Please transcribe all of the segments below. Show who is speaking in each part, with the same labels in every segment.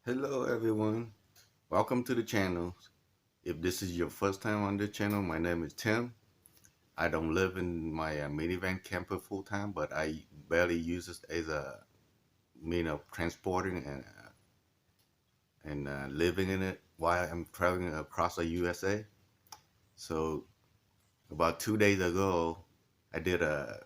Speaker 1: Hello everyone, welcome to the channel. If this is your first time on the channel, my name is Tim. I don't live in my minivan camper full time, but I barely use it as a mean of transporting and living in it while I'm traveling across the USA. So about 2 days ago, I did a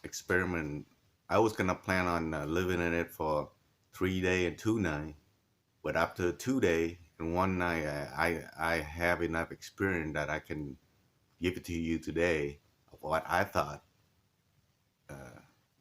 Speaker 1: experiment. I was gonna plan on living in it for 3 days and 2 nights. But after 2 days and 1 night, I have enough experience that I can give it to you today of what I thought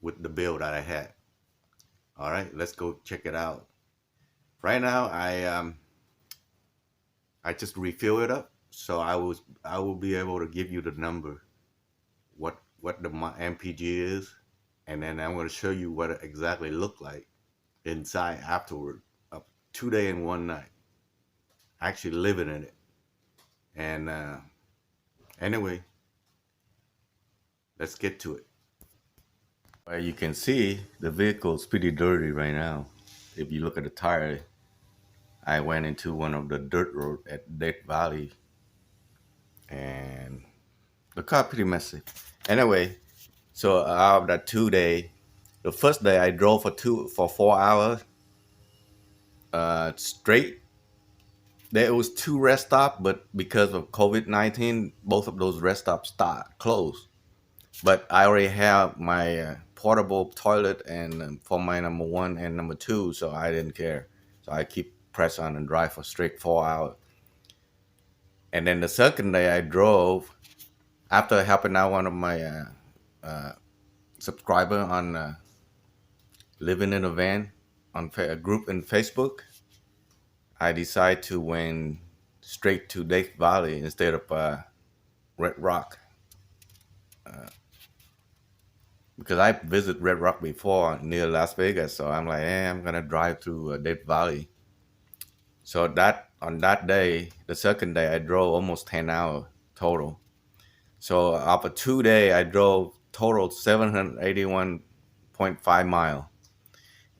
Speaker 1: with the build that I had. All right, let's go check it out. Right now, I just refill it up, so I will be able to give you the number, what the MPG is, and then I'm going to show you what it exactly looked like inside afterward. 2 days and 1 night, actually living in it. And anyway, let's get to it. Well, you can see the vehicle is pretty dirty right now. If you look at the tire, I went into one of the dirt road at Death Valley, and the car pretty messy. Anyway, so out of that 2 day, the first day I drove for 4 hours straight. There was 2 rest stops, but because of COVID-19, both of those rest stops closed. But I already have my portable toilet and for my number 1 and number 2, so I didn't care. So I keep press on and drive for straight 4 hours. And then the second day I drove, after helping out one of my subscriber on living in a van on a group in Facebook, I decided to went straight to Death Valley instead of Red Rock. Because I visited Red Rock before near Las Vegas, so I'm like, I'm gonna drive through Death Valley. So on that day, the second day, I drove almost 10 hours total. So after 2 days, I drove total 781.5 miles,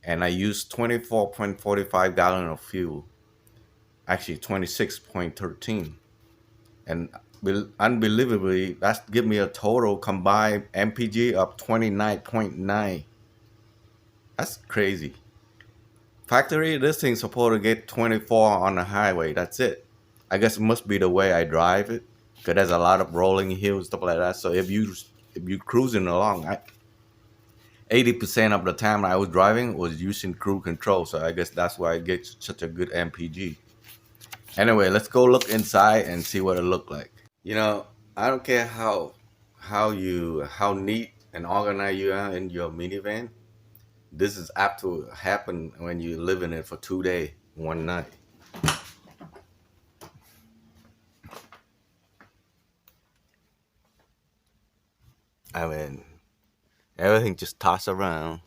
Speaker 1: and I used 24.45 gallons of fuel. Actually, 26.13, and unbelievably, that's give me a total combined MPG of 29.9. That's crazy. Factory, this thing's supposed to get 24 on the highway. That's it. I guess it must be the way I drive it, because there's a lot of rolling hills, stuff like that. So if you cruising along, 80% of the time I was driving was using cruise control. So I guess that's why I get such a good MPG. Anyway, let's go look inside and see what it looked like. You know, I don't care how neat and organized you are in your minivan. This is apt to happen when you live in it for 2 days, 1 night. I mean, everything just tossed around.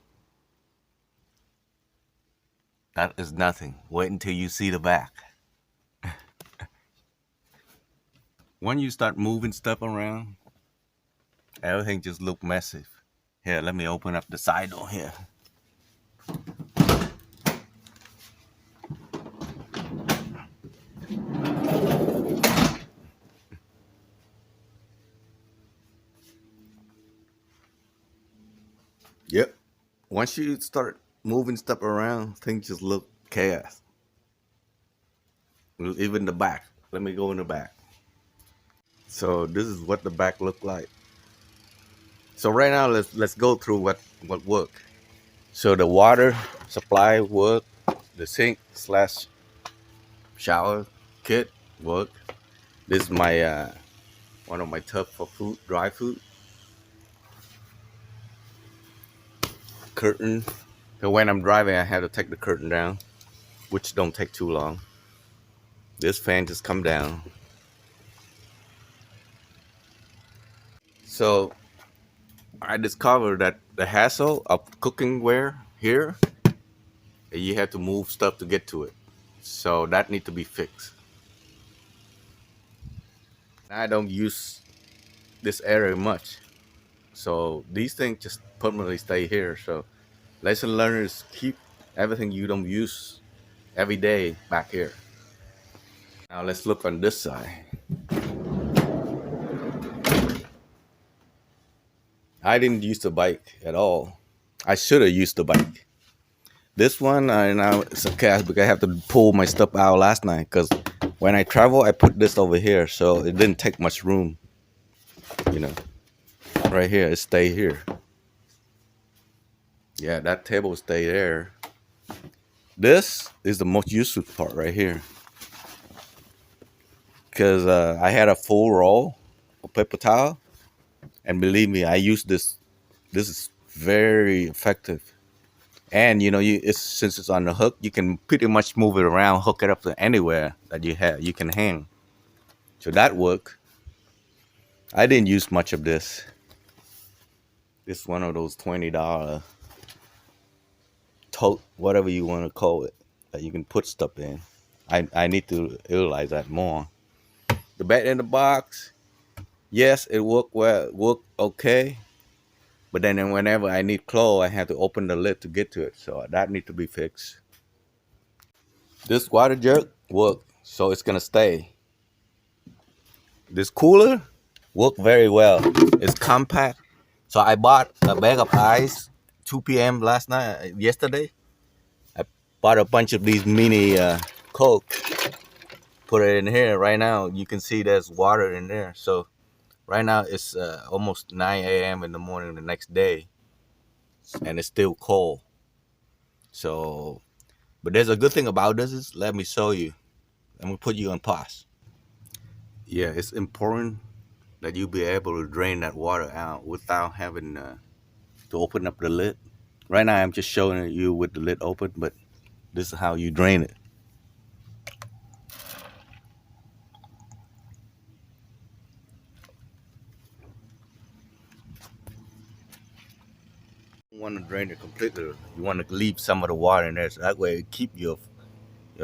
Speaker 1: That is nothing. Wait until you see the back. When you start moving stuff around, everything just look massive. Here, let me open up the side door here. Yep. Once you start moving stuff around, things just look chaos. Even the back. Let me go in the back. So this is what the back looked like. So right now, let's go through what worked. So the water supply worked. The sink / shower kit worked. This is my one of my tub for food, dry food. Curtain. So when I'm driving, I have to take the curtain down, which don't take too long. This fan just come down. So I discovered that the hassle of cookingware here, you have to move stuff to get to it. So that need to be fixed. I don't use this area much. So these things just permanently stay here. So lesson learners keep everything you don't use every day back here. Now let's look on this side. I didn't use the bike at all. I should have used the bike. This one, now it's okay because I have to pull my stuff out last night because when I travel, I put this over here, so it didn't take much room. You know, right here, it stay here. Yeah, that table stay there. This is the most useful part right here because I had a full roll of paper towel, and believe me, I use this. This is very effective. And it's since it's on the hook, you can pretty much move it around, hook it up to anywhere that you can hang. So that work. I didn't use much of this. It's one of those $20 tote, whatever you want to call it, that you can put stuff in. I need to utilize that more. The bed in the box, yes, it worked well, worked okay. But then whenever I need clothes, I have to open the lid to get to it. So that need to be fixed. This water jug worked, so it's gonna stay. This cooler worked very well. It's compact. So I bought a bag of ice 2 p.m. yesterday. I bought a bunch of these mini Coke, put it in here. Right now, you can see there's water in there. So right now it's almost 9 a.m. in the morning the next day, and it's still cold. So, but there's a good thing about this is, let me show you. I'm gonna put you on pause. Yeah, it's important that you be able to drain that water out without having to open up the lid. Right now, I'm just showing you with the lid open, but this is how you drain it. You want to drain it completely. You want to leave some of the water in there, so that way it keep your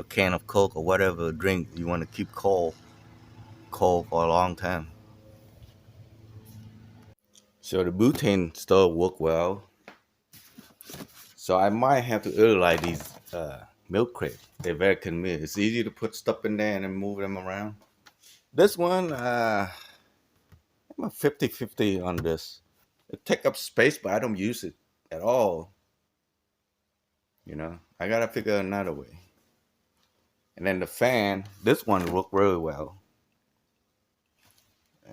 Speaker 1: can of Coke or whatever drink you want to keep cold for a long time. So the butane still work well. So I might have to utilize these milk crates. They're very convenient. It's easy to put stuff in there and then move them around. This one, I'm a 50-50 on this. It take up space, but I don't use it at all. I gotta figure another way. And then the fan, this one worked really well,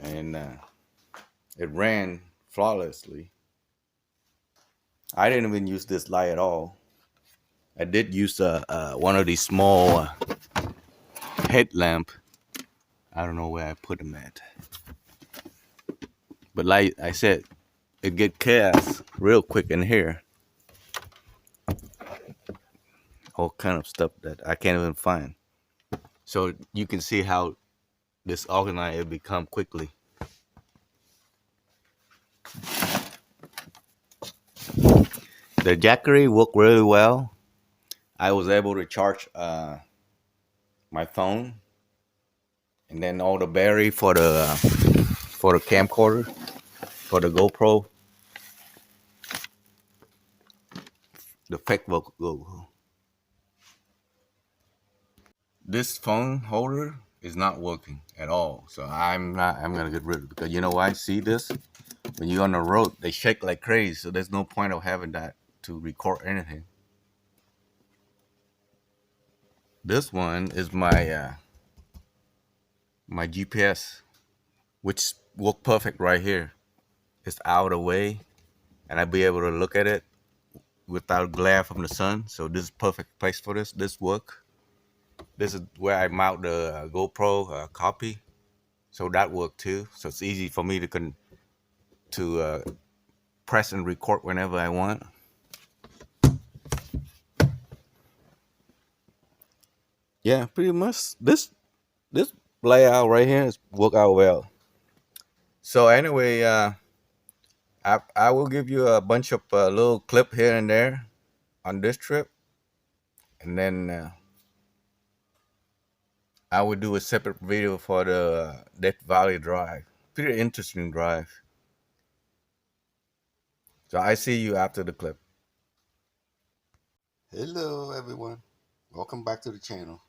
Speaker 1: and it ran flawlessly. I didn't even use this light at all. I did use one of these small headlamp. I don't know where I put them at, but like I said, it get chaos real quick in here. All kind of stuff that I can't even find. So you can see how disorganized it become quickly. The jackery worked really well. I was able to charge my phone, and then all the battery for the camcorder, for the GoPro, the fake GoPro. This phone holder is not working at all, so I'm gonna get rid of it because you know why? See this? When you're on the road, they shake like crazy, so there's no point of having that to record anything. This one is my GPS, which work perfect right here. It's out of the way, and I'll be able to look at it without glare from the sun. So this is perfect place for this. This work. This is where I mount the GoPro copy, so that worked too. So it's easy for me to press and record whenever I want. Yeah, pretty much this layout right here is work out well. So anyway, I will give you a bunch of little clip here and there on this trip, and then I will do a separate video for the Death Valley Drive. pretty interesting drive. So I see you after the clip.
Speaker 2: Hello everyone, welcome back to the channel.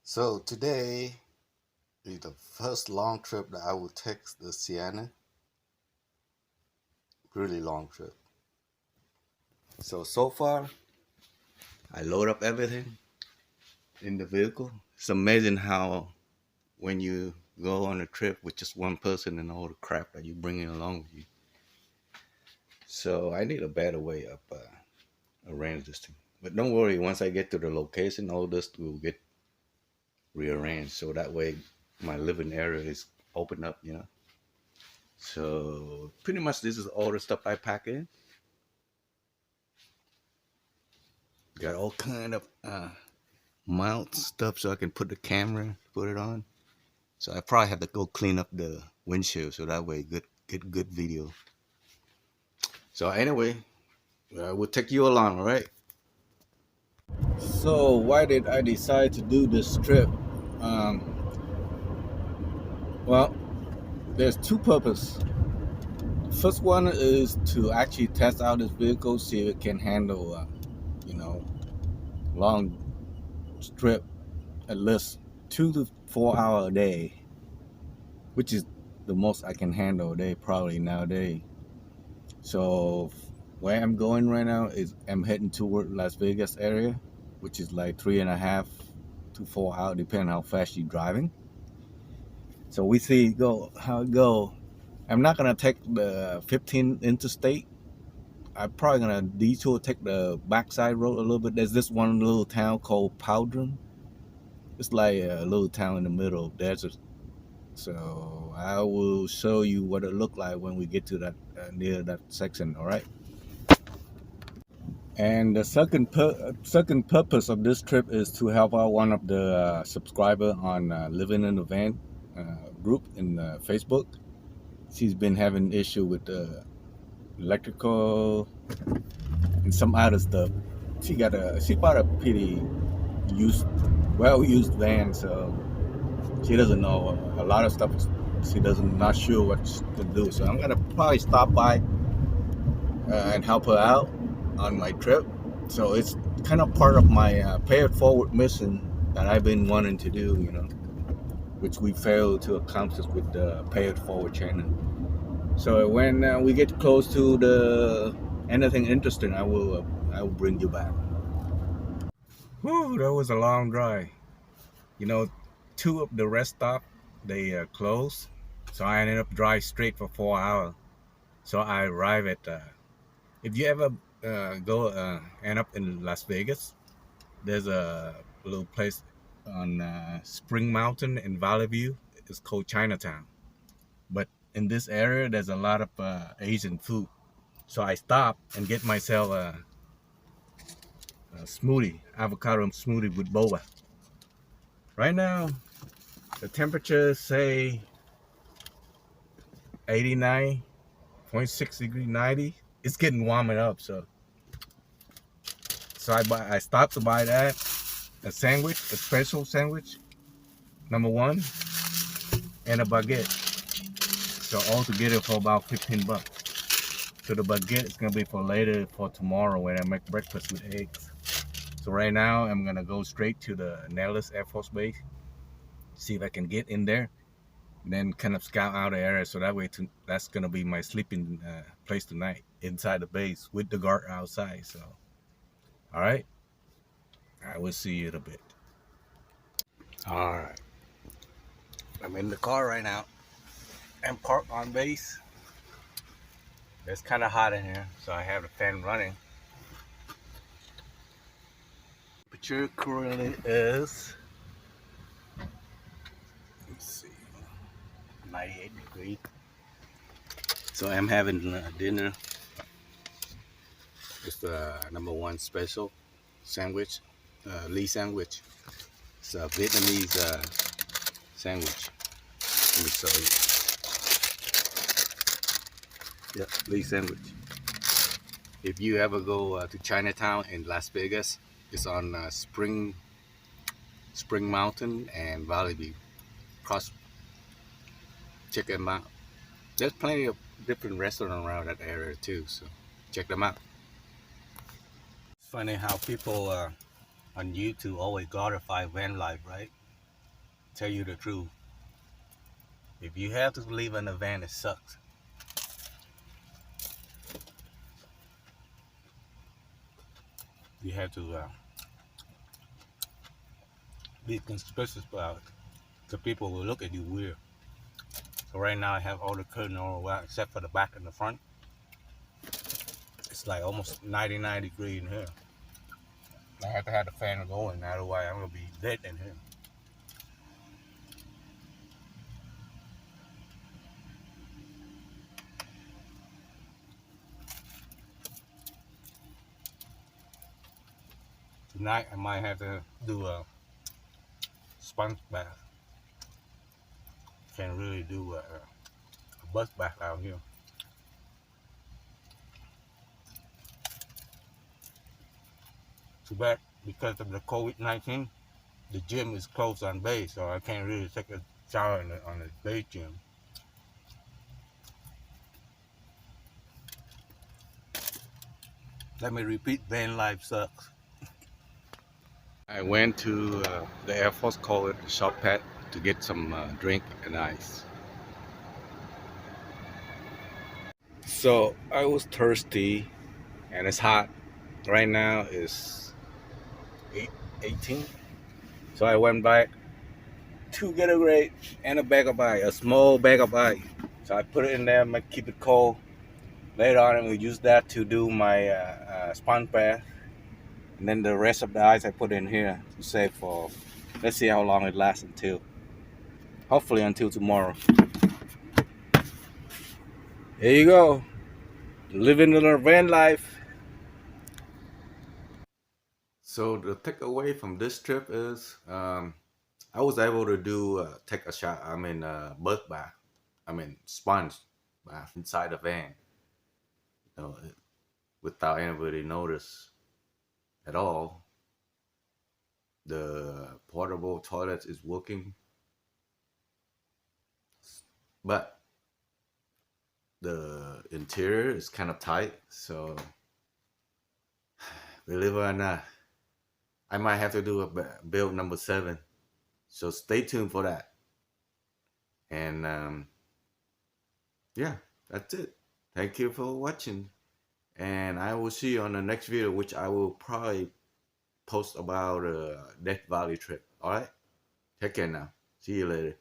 Speaker 2: So today is the first long trip that I will take the Sienna. Really long trip.
Speaker 1: So far, I load up everything in the vehicle. It's amazing how when you go on a trip with just one person and all the crap that you bringing along with you. So I need a better way of arrange this thing. But don't worry, once I get to the location, all this will get rearranged. So that way my living area is open up, you know. So pretty much this is all the stuff I pack in. Got all kind of mount stuff so I can put the camera, put it on. So I probably have to go clean up the windshield so that way get good video. So anyway, we'll take you along, all right? So why did I decide to do this trip? Um, well, there's two purposes. First one is to actually test out this vehicle, see if it can handle, you know, long trip, at least 2 to 4 hour a day, which is the most I can handle a day probably nowadays. So where I'm going right now is I'm heading toward Las Vegas area, which is like 3.5 to 4 hours, depending how fast you're driving. So we see go how it go. I'm not gonna take the 15 interstate. I'm probably gonna detour, take the backside road a little bit. There's this one little town called Powdrum. It's like a little town in the middle of desert. So I will show you what it looked like when we get to that near that section. All right. And the second purpose of this trip is to help out one of the subscriber on Living in the Van group in Facebook. She's been having issue with the electrical and some other stuff. She bought a pretty well used van, so she doesn't know a lot of stuff. She doesn't not sure what to do. So I'm gonna probably stop by and help her out on my trip. So it's kind of part of my pay it forward mission that I've been wanting to do, you know, which we failed to accomplish with the pay it forward channel. So when we get close to the anything interesting, I will bring you back. Whew, that was a long drive. You know, two of the rest stop they closed, so I ended up drive straight for 4 hours. So I arrive at. If you ever end up in Las Vegas, there's a little place on Spring Mountain in Valley View. It's called Chinatown. But in this area, there's a lot of Asian food. So I stop and get myself a smoothie, avocado smoothie with boba. Right now, the temperature say 89.6 degree, 90. It's getting warming up, so I stopped to buy that, a sandwich, a special sandwich, number one, and a baguette. So all together for about 15 bucks. So the baguette is gonna be for later, for tomorrow when I make breakfast with eggs. So right now I'm gonna go straight to the Nellis Air Force Base, see if I can get in there, then kind of scout out the area. So that way, that's gonna be my sleeping place tonight, inside the base with the guard outside. So, all right, I will see you in a bit. All right, I'm in the car right now. I'm parked on base. It's kind of hot in here, so I have the fan running. Temperature currently is, let's see, 98 degrees. So I'm having dinner. It's the number one special sandwich, Lee sandwich. It's a Vietnamese sandwich. Let me show you. Yep, Lee sandwich. If you ever go to Chinatown in Las Vegas, it's on Spring Mountain and Valley View.
Speaker 2: check them out. There's plenty of different restaurants around that area too, so check them out. It's funny how people on YouTube always glorify van life, right? Tell you the truth. If you have to live in a van, it sucks. You have to be conspicuous about it. So people will look at you weird. So right now I have all the curtain all around except for the back and the front. It's like almost 99 degrees in here. I have to have the fan going, otherwise I'm gonna be dead in here. Tonight I might have to do a sponge bath. Can't really do a bus bath out here. Too bad because of the COVID-19, the gym is closed on base, so I can't really take a shower on the base gym. Let me repeat, van life sucks. I went to the Air Force called the shop pad to get some drink and ice. So I was thirsty and it's hot. Right now it's 18. So I went back to get a grade and a bag of ice, a small bag of ice. So I put it in there, might keep it cold. Later on, I'm gonna use that to do my sponge bath. And then the rest of the ice I put in here to save for, let's see how long it lasts until. Hopefully until tomorrow. Here you go. Living in a van life. So the takeaway from this trip is I was able to do take a shot. I mean bird bath. I mean sponge bath inside the van. You know, without anybody notice at all. The portable toilet is working, but the interior is kind of tight. So believe it or not, I might have to do a build number 7. So stay tuned for that. And yeah, that's it. Thank you for watching. And I will see you on the next video, which I will probably post about Death Valley trip. All right? Take care now. See you later.